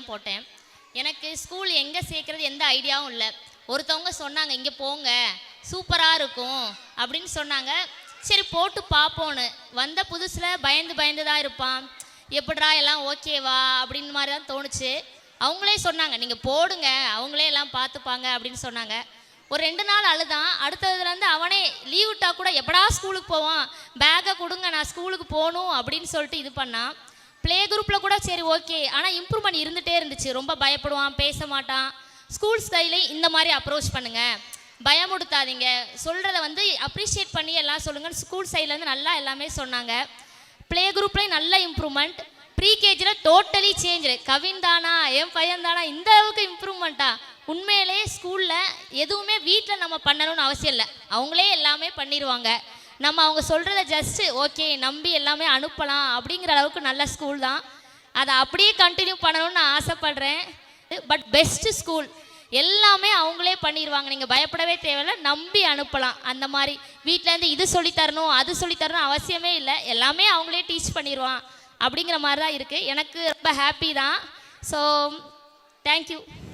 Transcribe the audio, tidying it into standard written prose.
தான் போட்டேன். எனக்கு ஸ்கூல் எங்கே சேர்க்குறது எந்த ஐடியாவும் இல்லை. ஒருத்தவங்க சொன்னாங்க இங்கே போங்க சூப்பராக இருக்கும் அப்படின்னு சொன்னாங்க. சரி போட்டு பார்ப்போன்னு வந்த புதுசில் பயந்து தான் இருப்பான். எப்படிடா எல்லாம் ஓகேவா அப்படின்னு மாதிரி தான் தோணுச்சு. அவங்களே சொன்னாங்க நீங்கள் போடுங்க அவங்களே எல்லாம் பார்த்துப்பாங்க அப்படின்னு சொன்னாங்க. ஒரு 2 நாள் அழுதான். அடுத்ததுலேருந்து அவனே லீவ் விட்டா கூட எப்படா ஸ்கூலுக்கு போவான், பேக்கை கொடுங்க நான் ஸ்கூலுக்கு போகணும் அப்படின்னு சொல்லிட்டு இது பண்ணான். ப்ளே குரூப்பில் கூட சரி ஓகே, ஆனால் இம்ப்ரூவ்மெண்ட் இருந்துகிட்டே இருந்துச்சு. ரொம்ப பயப்படுவான், பேச மாட்டான். ஸ்கூல் ஸ்டைலையும் இந்த மாதிரி அப்ரோச் பண்ணுங்கள், பயமுடுத்தாதீங்க, சொல்கிறத வந்து அப்ரிஷியேட் பண்ணி எல்லாம் சொல்லுங்கள். ஸ்கூல் சைட்லேருந்து நல்லா எல்லாமே சொன்னாங்க. ப்ளே குரூப்லேயும் நல்ல இம்ப்ரூவ்மெண்ட். ப்ரீகேஜில் டோட்டலி சேஞ்சு. கவின் தானா என் பையன் தானா இந்த அளவுக்கு இம்ப்ரூவ்மெண்ட்டா? உண்மையிலே ஸ்கூலில் எதுவுமே வீட்டில் நம்ம பண்ணணும்னு அவசியம் இல்லை, அவங்களே எல்லாமே பண்ணிடுவாங்க. நம்ம அவங்க சொல்கிறத ஜஸ்ட்டு ஓகே நம்பி எல்லாமே அனுப்பலாம் அப்படிங்கிற அளவுக்கு நல்ல ஸ்கூல் தான். அதை அப்படியே கண்டினியூ பண்ணணும்னு நான் ஆசைப்பட்றேன். பட் பெஸ்ட்டு ஸ்கூல், எல்லாமே அவங்களே பண்ணிடுவாங்க. நீங்கள் பயப்படவே தேவையில்லை, நம்பி அனுப்பலாம். அந்த மாதிரி வீட்டிலேருந்து இது சொல்லித்தரணும் அது சொல்லித்தரணும் அவசியமே இல்லை, எல்லாமே அவங்களே டீச் பண்ணிடுவான் அப்படிங்கிற மாதிரி தான் இருக்குது. எனக்கு ரொம்ப ஹாப்பி தான். So thank you.